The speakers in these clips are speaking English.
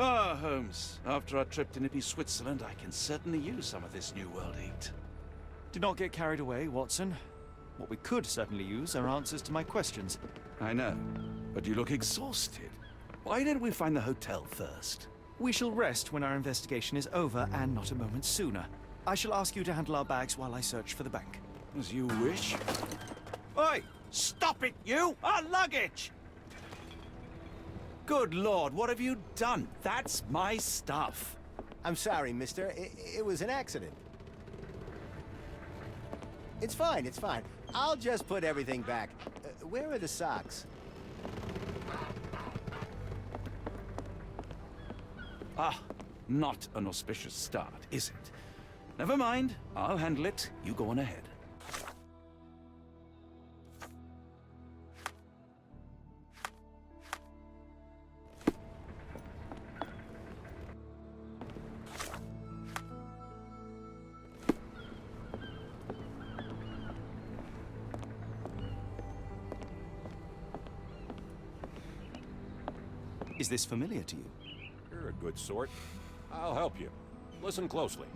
Ah, Holmes. After our trip to nippy Switzerland, I can certainly use some of this New World heat. Do not get carried away, Watson. What we could certainly use are answers to my questions. I know, but you look exhausted. Why didn't we find the hotel first? We shall rest when our investigation is over, and not a moment sooner. I shall ask you to handle our bags while I search for the bank. As you wish. Oi! Stop it, you! Our luggage! Good Lord, what have you done? That's my stuff. I'm sorry, mister. It was an accident. It's fine, it's fine. I'll just put everything back. Where are the socks? Ah, not an auspicious start, is it? Never mind, I'll handle it. You go on ahead. Is this familiar to you? You're a good sort. I'll help you. Listen closely.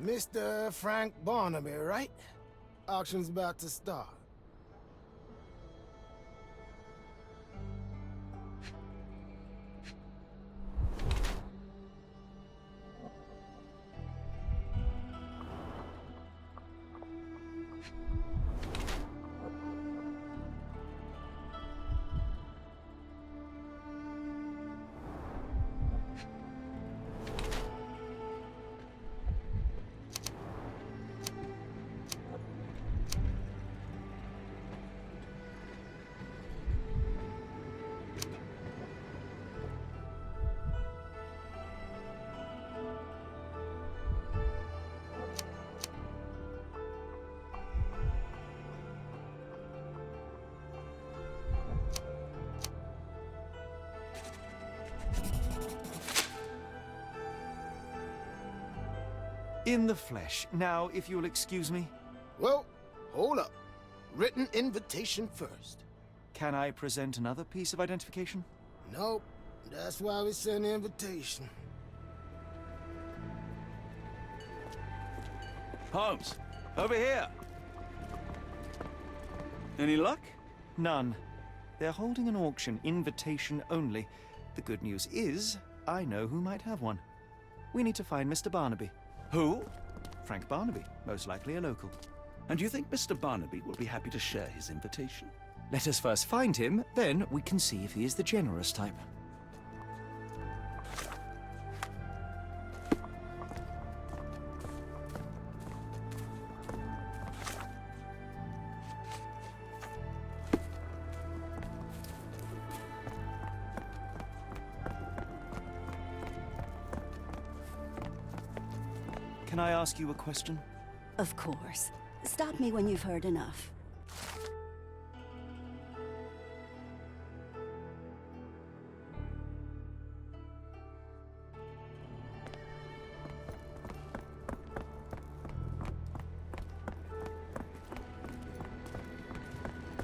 Mr. Frank Barnaby, right? Auction's about to start. In the flesh. Now, if you'll excuse me. Well, hold up. Written invitation first. Can I present another piece of identification? Nope. That's why we send the invitation. Holmes, over here. Any luck? None. They're holding an auction, invitation only. The good news is, I know who might have one. We need to find Mr. Barnaby. Who? Frank Barnaby, most likely a local. And you think Mr. Barnaby will be happy to share his invitation? Let us first find him, then we can see if he is the generous type. Can I ask you a question? Of course. Stop me when you've heard enough.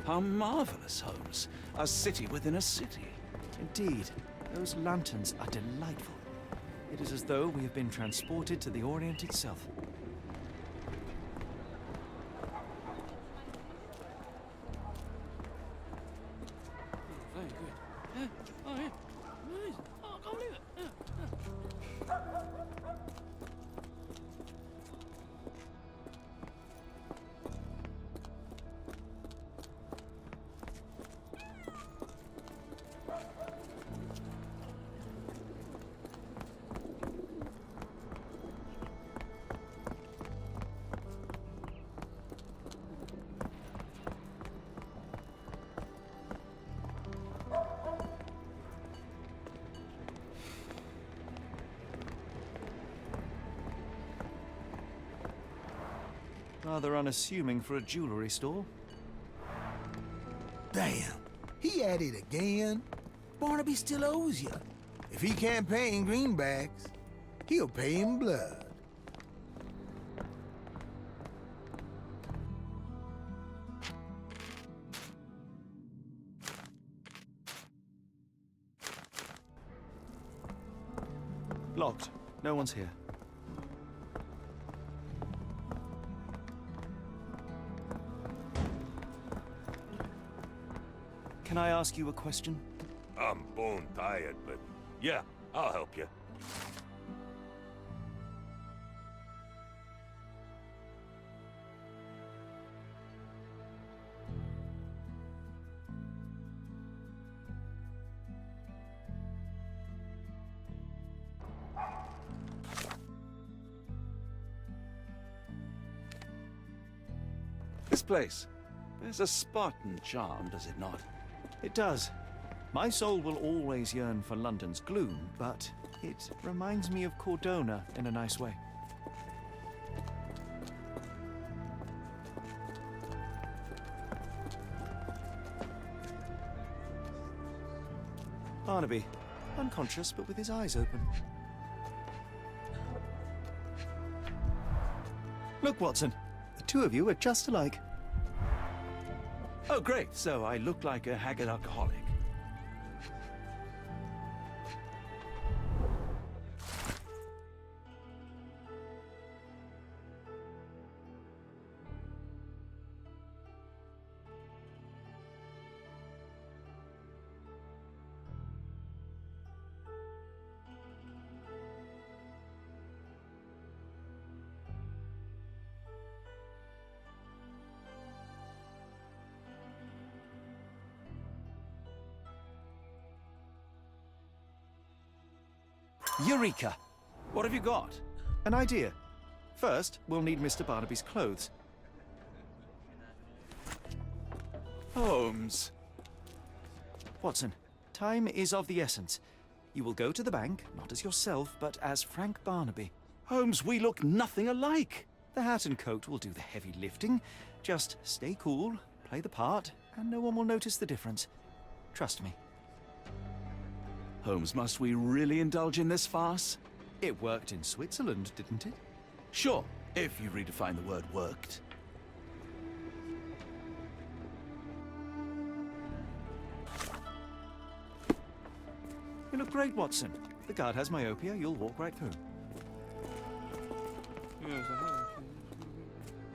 How marvelous, Holmes. A city within a city. Indeed, those lanterns are delightful. It is as though we have been transported to the Orient itself. Very good. Yeah. Oh, yeah. Nice. Oh, I can't believe it. Yeah. Rather unassuming for a jewelry store. Damn, he at it again. Barnaby still owes you. If he can't pay in greenbacks, he'll pay in blood. Locked. No one's here. Can I ask you a question? I'm bone tired, but yeah, I'll help you. This place. There's a Spartan charm, does it not? It does. My soul will always yearn for London's gloom, but it reminds me of Cordona in a nice way. Barnaby, unconscious but with his eyes open. Look, Watson, the two of you are just alike. Oh, great. So I look like a haggard alcoholic. Eureka! What have you got? An idea. First, we'll need Mr. Barnaby's clothes. Holmes. Watson, time is of the essence. You will go to the bank, not as yourself, but as Frank Barnaby. Holmes, we look nothing alike. The hat and coat will do the heavy lifting. Just stay cool, play the part, and no one will notice the difference. Trust me. Holmes, must we really indulge in this farce? It worked in Switzerland, didn't it? Sure, if you redefine the word worked. You look great, Watson. The guard has myopia, you'll walk right through. Yes, I have.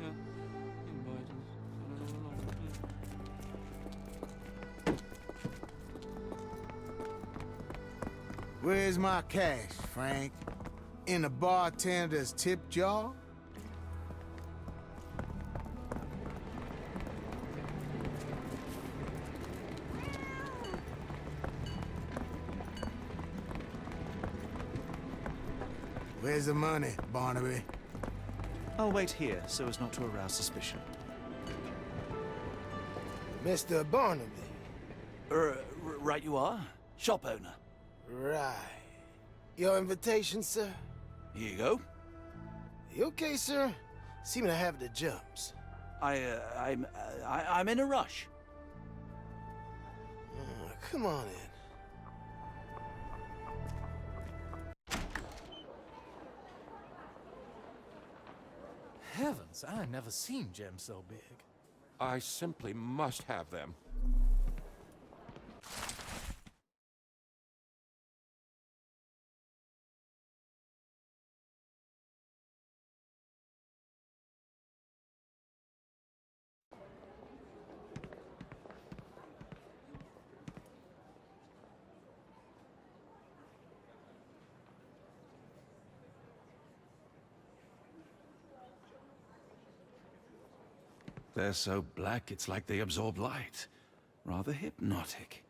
Yeah. Where's my cash, Frank? In the bartender's tip jar? Where's the money, Barnaby? I'll wait here so as not to arouse suspicion. Mr. Barnaby. Right you are. Shop owner. Right. Your invitation, sir? Here you go. You okay, sir? Seem to have the jumps. I'm in a rush. Come on in. Heavens, I never seen gems so big. I simply must have them. They're so black, it's like they absorb light. Rather hypnotic.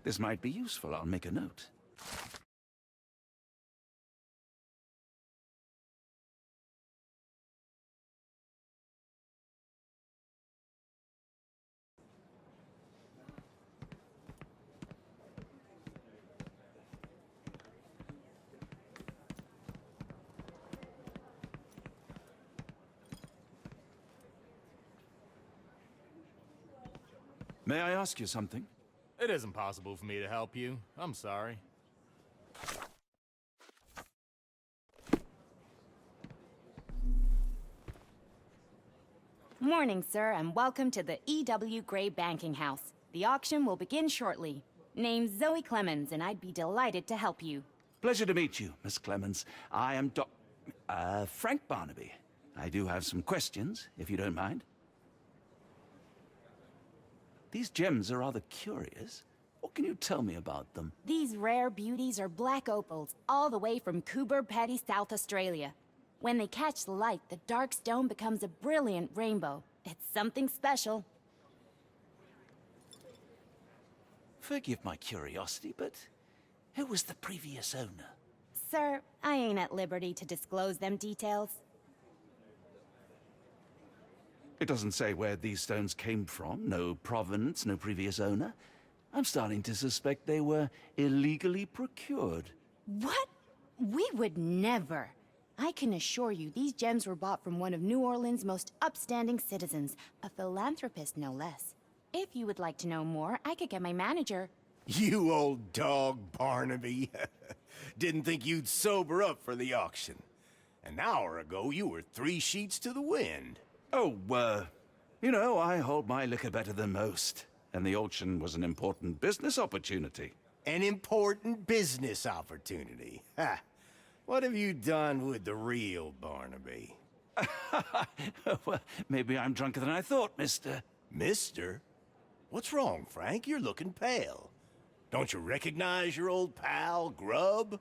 This might be useful. I'll make a note. May I ask you something? It isn't possible for me to help you. I'm sorry. Morning, sir, and welcome to the E.W. Gray Banking House. The auction will begin shortly. Name's Zoe Clemens, and I'd be delighted to help you. Pleasure to meet you, Miss Clemens. I am Frank Barnaby. I do have some questions, if you don't mind. These gems are rather curious. What can you tell me about them? These rare beauties are black opals, all the way from Coober Pedy, South Australia. When they catch the light, the dark stone becomes a brilliant rainbow. It's something special. Forgive my curiosity, but who was the previous owner? Sir, I ain't at liberty to disclose them details. It doesn't say where these stones came from, no provenance, no previous owner. I'm starting to suspect they were illegally procured. What? We would never. I can assure you these gems were bought from one of New Orleans' most upstanding citizens, a philanthropist no less. If you would like to know more, I could get my manager. You old dog, Barnaby. Didn't think you'd sober up for the auction. An hour ago, you were 3 sheets to the wind. Oh, you know, I hold my liquor better than most. And the auction was an important business opportunity. An important business opportunity. Ha! What have you done with the real Barnaby? Well, maybe I'm drunker than I thought, mister. Mister? What's wrong, Frank? You're looking pale. Don't you recognize your old pal, Grub?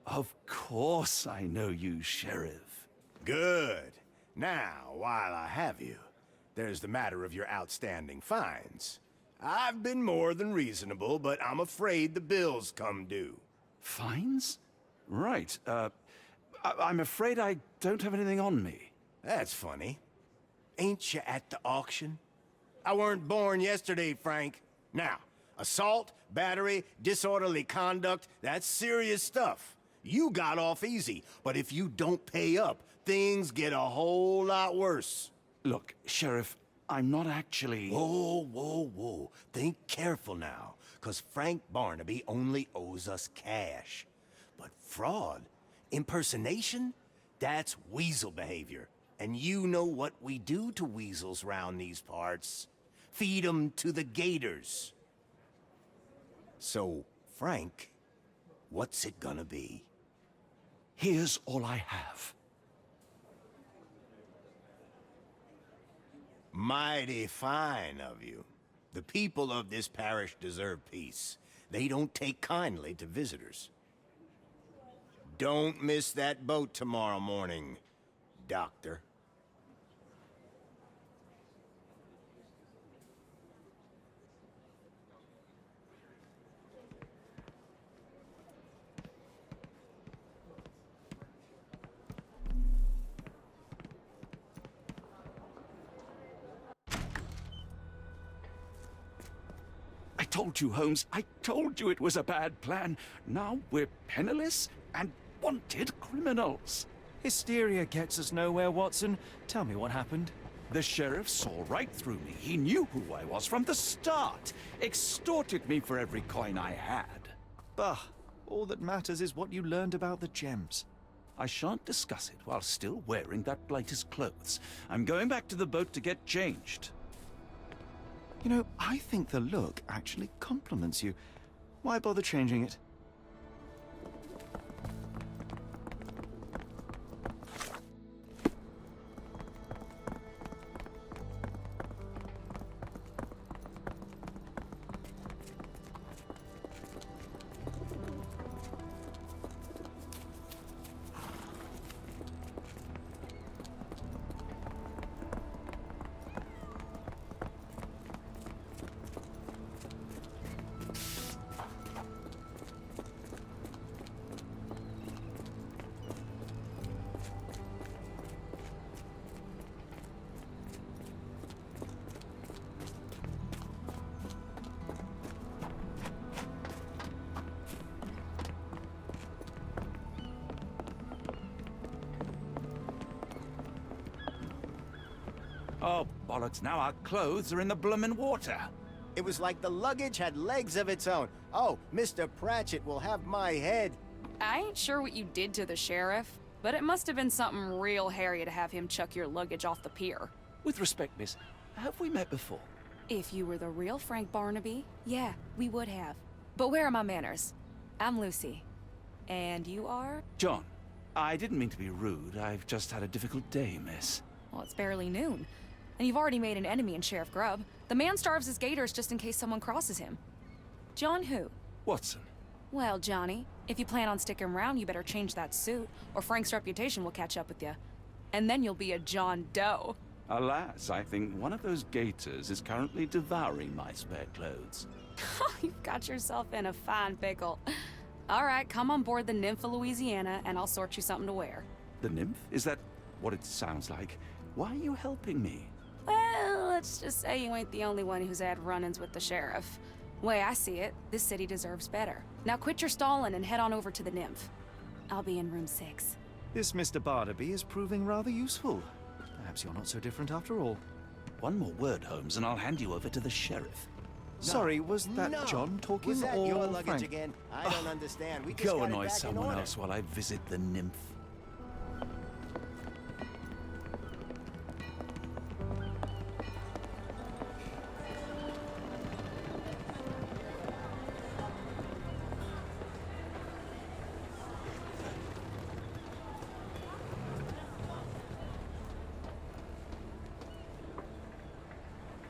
Of course I know you, Sheriff. Good. Now, while I have you, there's the matter of your outstanding fines. I've been more than reasonable, but I'm afraid the bills come due. Fines? Right, I'm afraid I don't have anything on me. That's funny. Ain't you at the auction? I weren't born yesterday, Frank. Now, assault, battery, disorderly conduct, that's serious stuff. You got off easy, but if you don't pay up, things get a whole lot worse. Look, Sheriff, I'm not actually... Whoa, whoa, whoa. Think careful now. because Frank Barnaby only owes us cash. But fraud, impersonation, that's weasel behavior. And you know what we do to weasels round these parts. Feed 'em to the gators. So, Frank, what's it gonna be? Here's all I have. Mighty fine of you. The people of this parish deserve peace. They don't take kindly to visitors. Don't miss that boat tomorrow morning, Doctor. I told you, Holmes. I told you it was a bad plan. Now we're penniless and wanted criminals. Hysteria gets us nowhere, Watson. Tell me what happened. The sheriff saw right through me. He knew who I was from the start. Extorted me for every coin I had. Bah, all that matters is what you learned about the gems. I shan't discuss it while still wearing that blighter's clothes. I'm going back to the boat to get changed. You know, I think the look actually compliments you. Why bother changing it? Oh, bollocks, now our clothes are in the bloomin' water. It was like the luggage had legs of its own. Oh, Mr. Pratchett will have my head. I ain't sure what you did to the sheriff, but it must have been something real hairy to have him chuck your luggage off the pier. With respect, miss, have we met before? If you were the real Frank Barnaby, yeah, we would have. But where are my manners? I'm Lucy. And you are? John, I didn't mean to be rude. I've just had a difficult day, miss. Well, it's barely noon. And you've already made an enemy in Sheriff Grubb. The man starves his gators just in case someone crosses him. John who? Watson. Well, Johnny, if you plan on sticking around, you better change that suit, or Frank's reputation will catch up with you. And then you'll be a John Doe. Alas, I think one of those gators is currently devouring my spare clothes. You've got yourself in a fine pickle. All right, come on board the Nymph of Louisiana, and I'll sort you something to wear. The nymph? Is that what it sounds like? Why are you helping me? Well, let's just say you ain't the only one who's had run-ins with the sheriff. Way I see it, this city deserves better. Now quit your stalling and head on over to the Nymph. I'll be in room 6. This Mr. Barnaby is proving rather useful. Perhaps you're not so different after all. One more word, Holmes, and I'll hand you over to the sheriff. Sorry, was that John talking Was that or your luggage Frank? again? I don't understand. We just Go got it annoy back in someone order. else while I visit the nymph.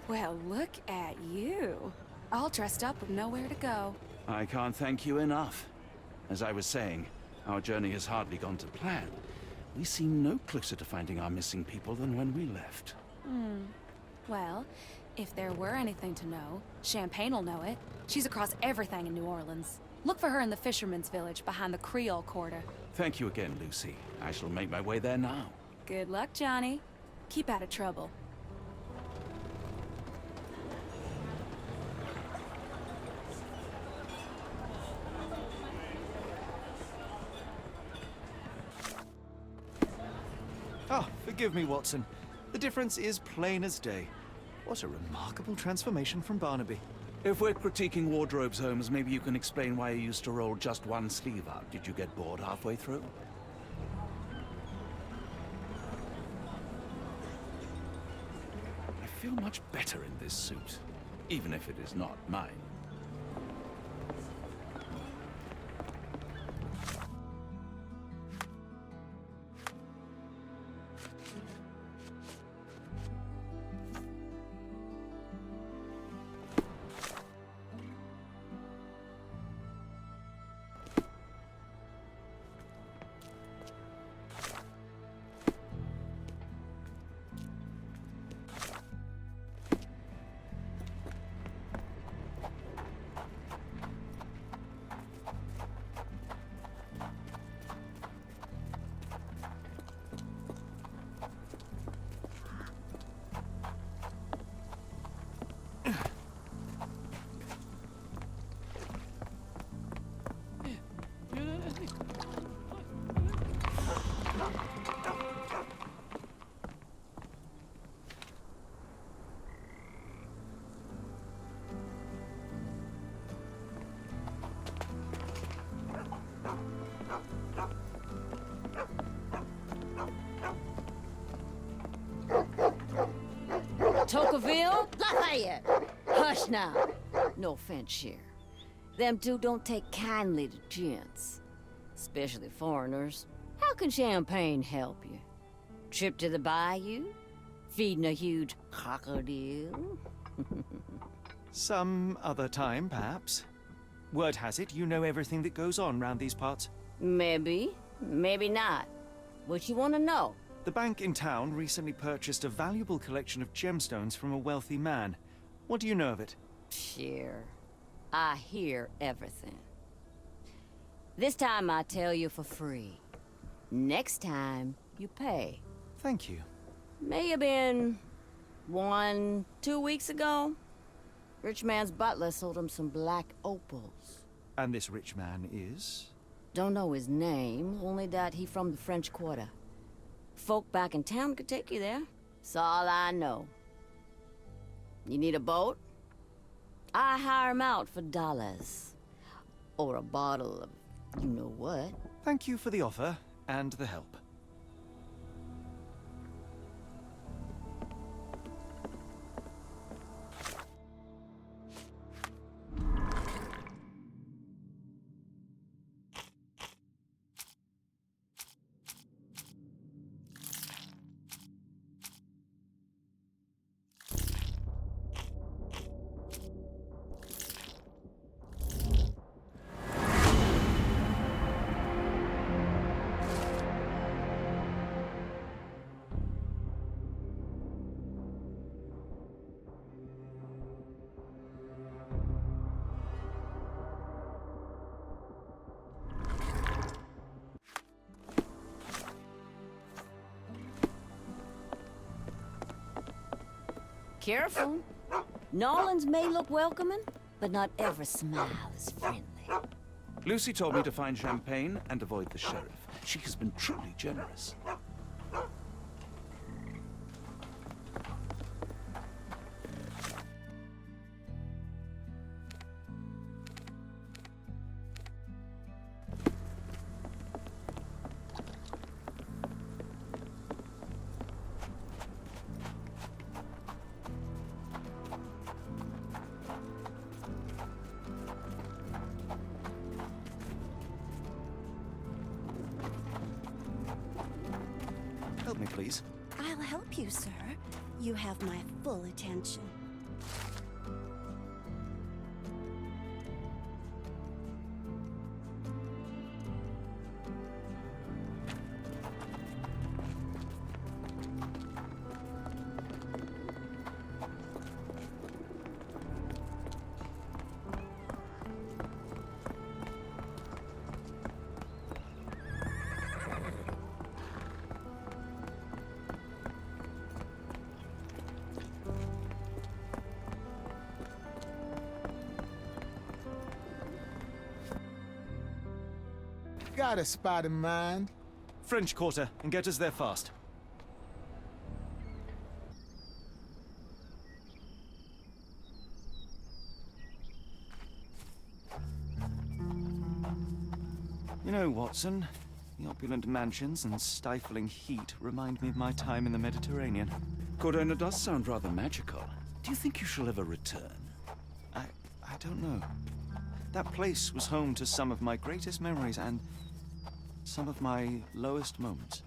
Well, look at you. All dressed up with nowhere to go. I can't thank you enough. As I was saying, our journey has hardly gone to plan. We seem no closer to finding our missing people than when we left. Well, if there were anything to know, Champagne'll know it. She's across everything in New Orleans. Look for her in the fisherman's village behind the Creole Quarter. Thank you again, Lucy. I shall make my way there now. Good luck, Johnny. Keep out of trouble. Ah, forgive me, Watson. The difference is plain as day. What a remarkable transformation from Barnaby. If we're critiquing wardrobes, Holmes, maybe you can explain why you used to roll just one sleeve up. Did you get bored halfway through? I feel much better in this suit, even if it is not mine. Tocqueville? Lafayette! Hush now. No offense, Cher. Them two don't take kindly to gents. Especially foreigners. How can champagne help you? Trip to the bayou? Feeding a huge crocodile? Some other time, perhaps. Word has it, you know everything that goes on round these parts. Maybe. Maybe not. What you want to know? The bank in town recently purchased a valuable collection of gemstones from a wealthy man. What do you know of it? Cher. I hear everything. This time I tell you for free. Next time, you pay. Thank you. May have been 1, 2 weeks ago. Rich man's butler sold him some black opals. And this rich man is? Don't know his name, only that he from the French Quarter. Folk back in town could take you there. That's all I know. You need a boat? I hire 'em out for dollars. Or a bottle of you-know-what. Thank you for the offer and the help. Careful. Nolans may look welcoming, but not every smile is friendly. Lucy told me to find champagne and avoid the sheriff. She has been truly generous. Help me, please. I'll help you, sir. You have my full attention. Got a spot in mind. French Quarter, and get us there fast. You know, Watson, the opulent mansions and stifling heat remind me of my time in the Mediterranean. Cordona does sound rather magical. Do you think you shall ever return? I don't know. That place was home to some of my greatest memories and some of my lowest moments.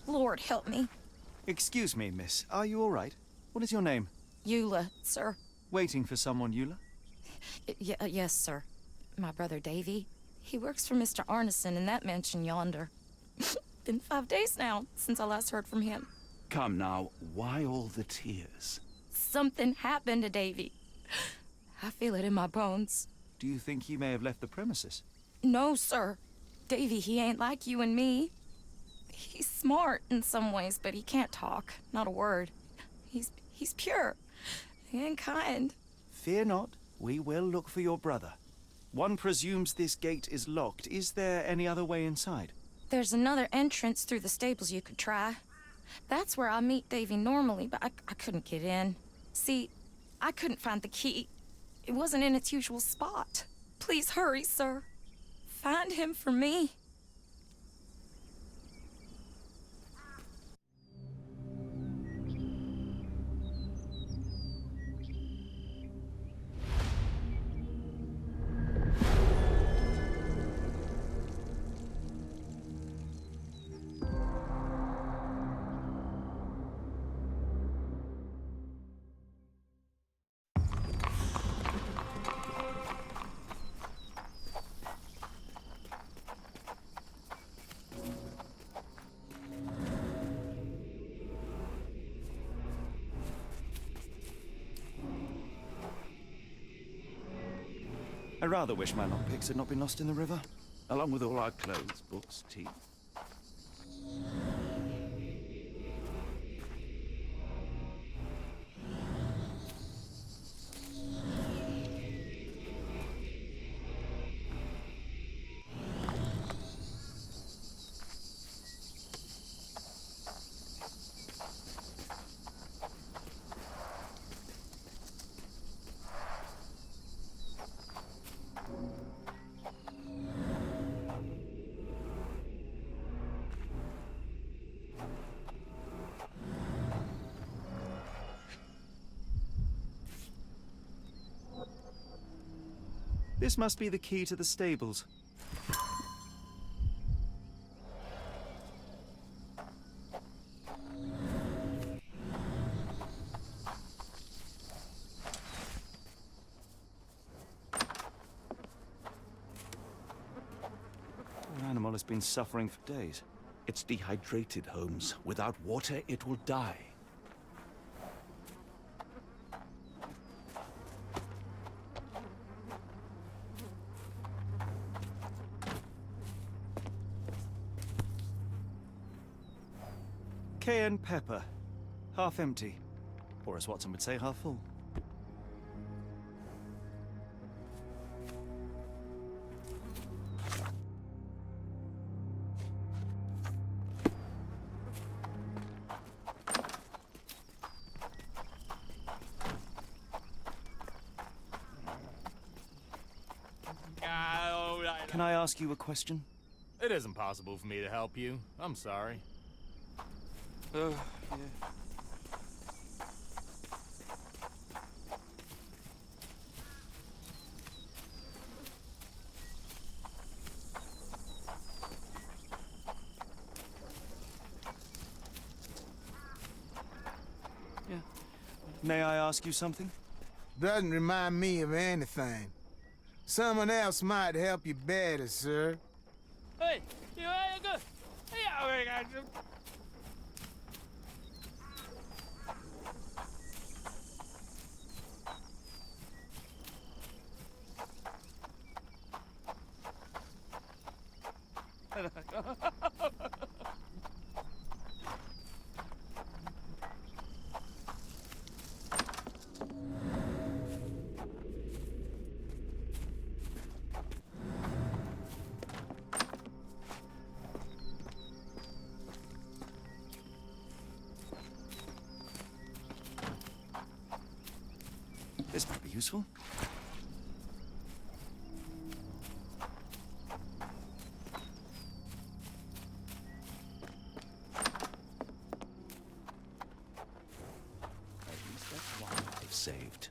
Lord help me. Excuse me, miss. Are you all right? What is your name? Eula, sir. Waiting for someone, Eula? Yes, sir. My brother Davy. He works for Mr. Arneson in that mansion yonder. Been 5 days now since I last heard from him. Come now, why all the tears? Something happened to Davy. I feel it in my bones. Do you think he may have left the premises? No, sir. Davy, he ain't like you and me. He's smart in some ways, but he can't talk. Not a word. He's pure and kind. Fear not. We will look for your brother. One presumes this gate is locked. Is there any other way inside? There's another entrance through the stables you could try. That's where I meet Davy normally, but I couldn't get in. See, I couldn't find the key. It wasn't in its usual spot. Please hurry, sir. Find him for me. I rather wish my lockpicks had not been lost in the river. Along with all our clothes, books, tea. This must be the key to the stables. The animal has been suffering for days. It's dehydrated, Holmes. Without water, it will die. Cayenne pepper. Half empty. Or as Watson would say, half full. Can I ask you a question? It isn't possible for me to help you. I'm sorry. Yeah. May I ask you something? Doesn't remind me of anything. Someone else might help you better, sir. Hey, you ain't good. Yeah, I got you. This might be useful. At least that's one life saved.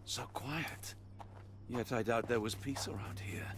So quiet. Yet I doubt there was peace around here.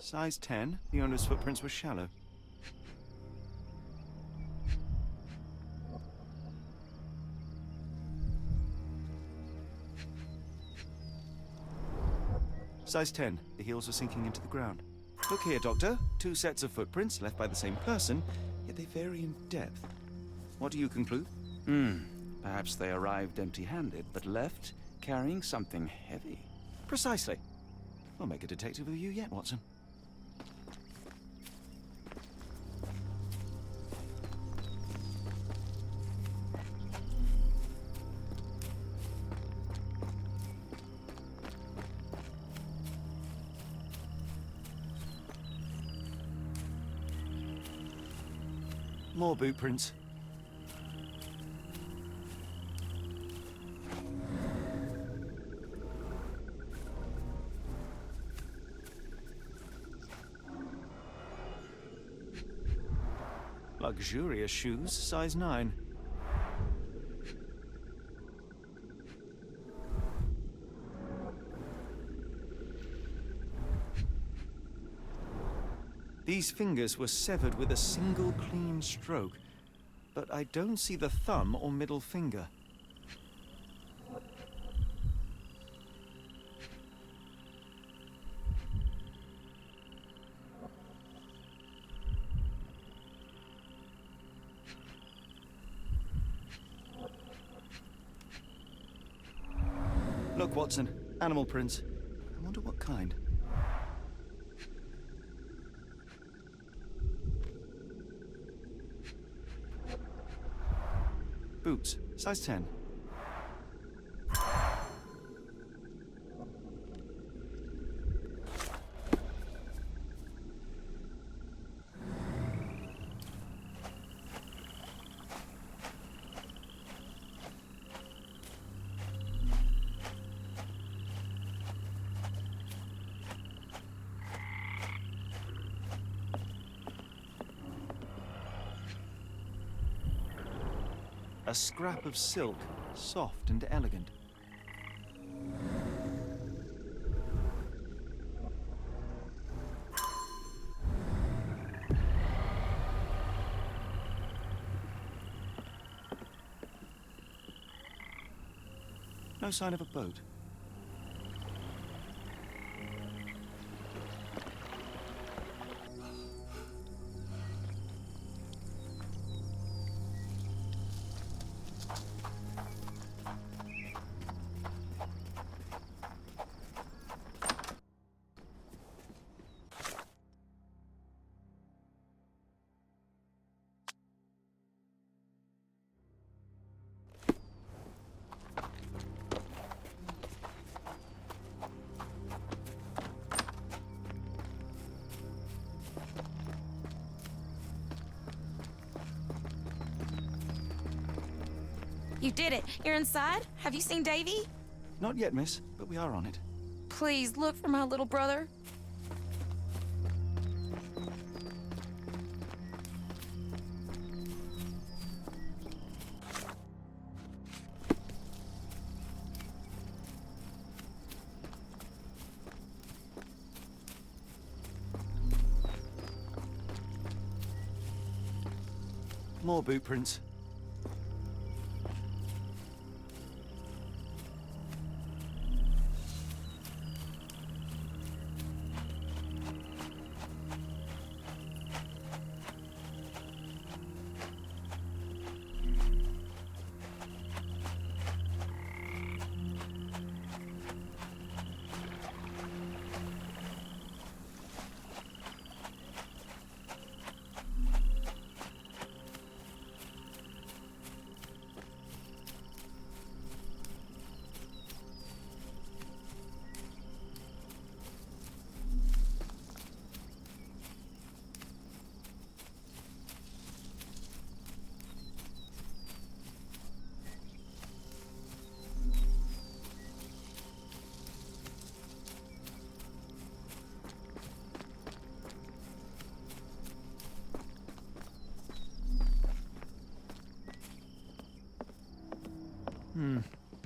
Size 10. The owner's footprints were shallow. Size 10. The heels were sinking into the ground. Look here, Doctor. 2 sets of footprints left by the same person, yet they vary in depth. What do you conclude? Perhaps they arrived empty-handed, but left carrying something heavy. Precisely. We'll make a detective of you yet, Watson. More boot prints. Luxurious shoes, size 9. These fingers were severed with a single clean stroke, but I don't see the thumb or middle finger. Look, Watson, animal prints. I wonder what kind. Boots, size 10. A scrap of silk, soft and elegant. no sign of a boat. You did it. You're inside? Have you seen Davy? Not yet, miss, but we are on it. Please, look for my little brother. More boot prints.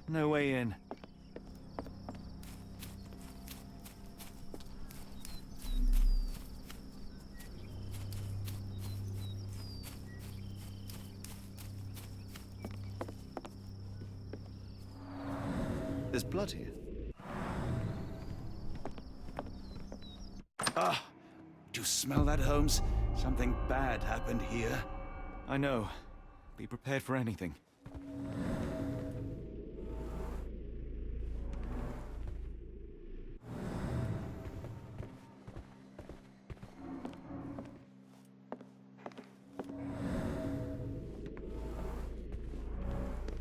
No way in. There's blood here. Ah! Do you smell that, Holmes? Something bad happened here. I know. Be prepared for anything.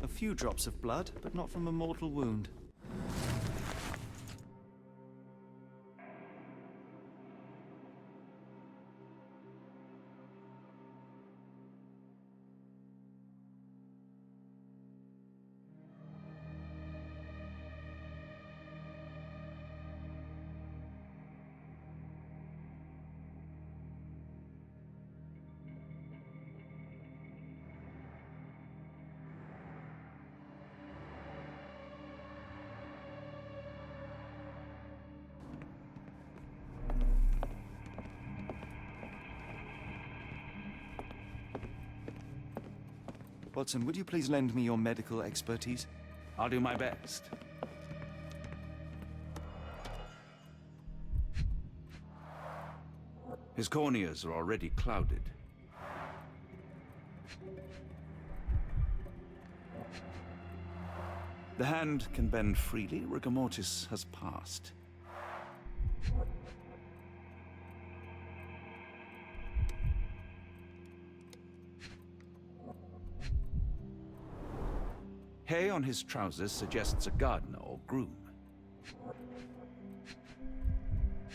A few drops of blood, but not from a mortal wound. Watson, would you please lend me your medical expertise? I'll do my best. His corneas are already clouded. The hand can bend freely. Rigor mortis has passed. Hay on his trousers suggests a gardener or groom.